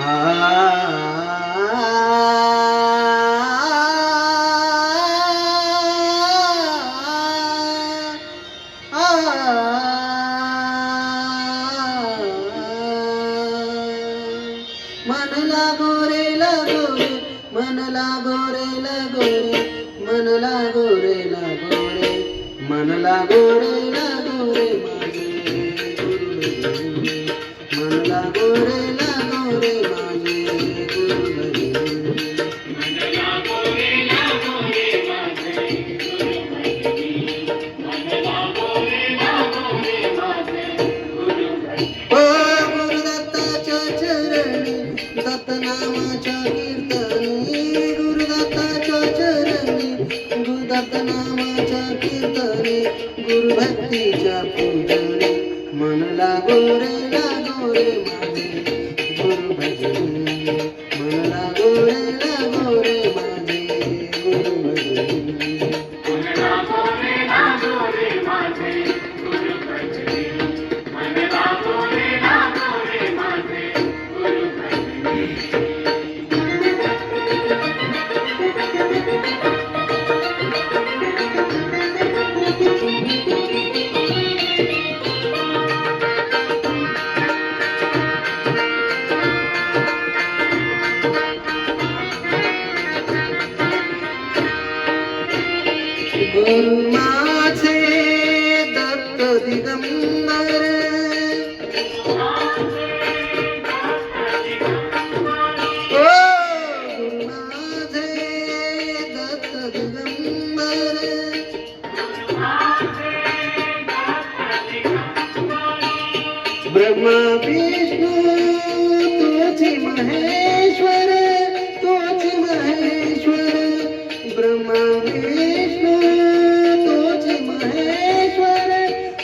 मन लागो रे लागो रे, मन लागो रे लागो रे, मन लागो रे लागो रे, मन लागो रे लागो रे माझे गुरुदेव, मन लागो रे लागो रे माझे गुरुदेव, मन लागो रे लागो रे माझे गुरुदेव, मन लागो रे लागो रे माझे गुरुदेव. ओ गुरुदत्ताच्या चरणी दत्तनामाच्या कीर्तनी, गुरुदत्ताच्या चरणी गुरुदत्त नामाच्या कीर्तनी, गुरुभक्तीच्या पूजनी, मन लागो रे माझे गुरुभजनी, मन लागो रे माझे गुरुभजनी, मन लागो रे माझे गुरुभजनी, मन लागो रे माझे गुरुभजनी. गुरु माझे दत्त दिगंबर, ओ गुरु माझे दत्त दिगंबर, ब्रह्मा विष्णू तोची महेश्वर, तोची महेश्वर, ब्रह्मा विष्णू तोची महेश्वर,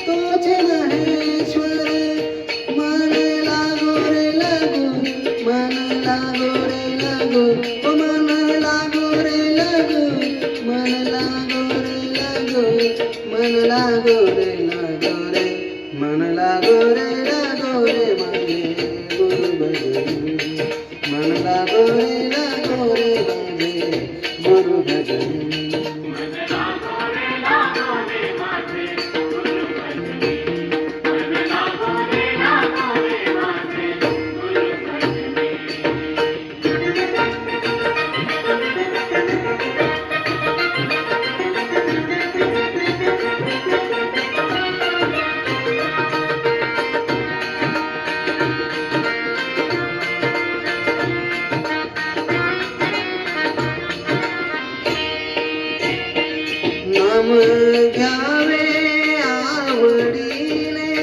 तोची महेश्वर, मन लागो रे लागो, मन लागो रे लागो, ओ मन लागो रे लागो, मन लागो रे लागो, मन लागो रे लागो रे, मन लागो रे लागो रे माझे गुरुभजनी, मन लागो रे माझे गुरुभजनी, मन लागो रे माझे गुरुभजनी, मन लागो रे माझे गुरुभजनी. नाम घ्यावे आवडीने,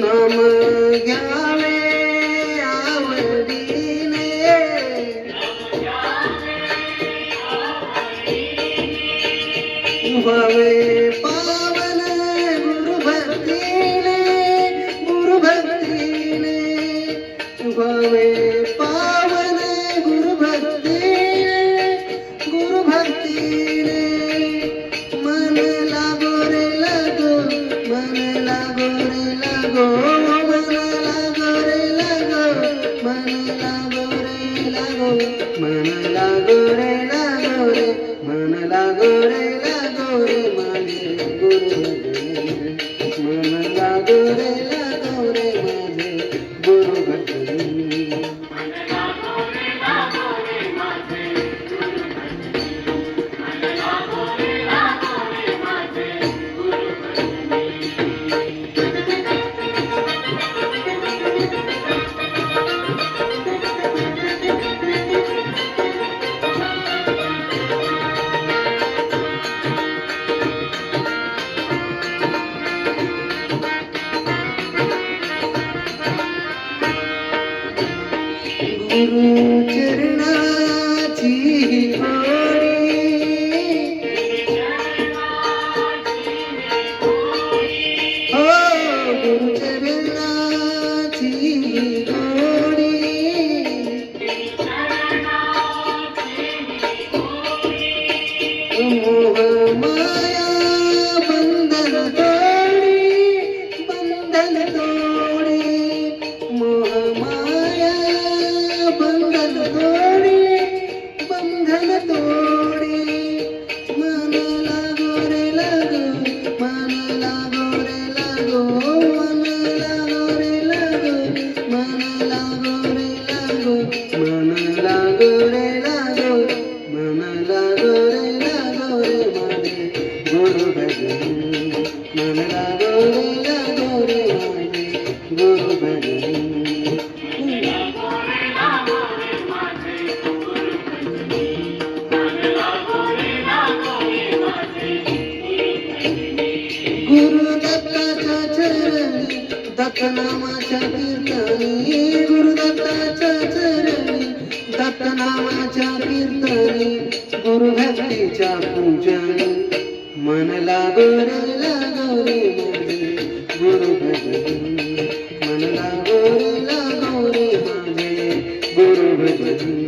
नाम घ्यावे आवडीने, व्हावे पावन गुरुभक्तीने, गुरुभक्तीने, व्हावे पावन गुरुभक्तीने, गुरुभक्तीने, मन लागो रे लागो, मन लागो रे लागो, मन लागो रे लागो, मन लागो रे लागो, मन लागो रे लागो रे, मन लागो रे लागो रे माझे गुरुभजनी, मन लागो रे लागो रे माझे गुरुभजनी, मन लागो रे माझे गुरुभजनी, मन लागो रे माझे गुरुभजनी. गुरु चरणाची गोडी, हो गुरु चरणाची गोडी, मोह माया बंधन तोडी, दत्तनामाच्या कीर्तनी गुरुदत्ताच्या चरणी दत्तनामाच्या कीर्तनी गुरुभक्तीच्या पूजनी मन लागो रे लागो रे माझे गुरु भजनी मन लागो रे माझे गुरु भजनी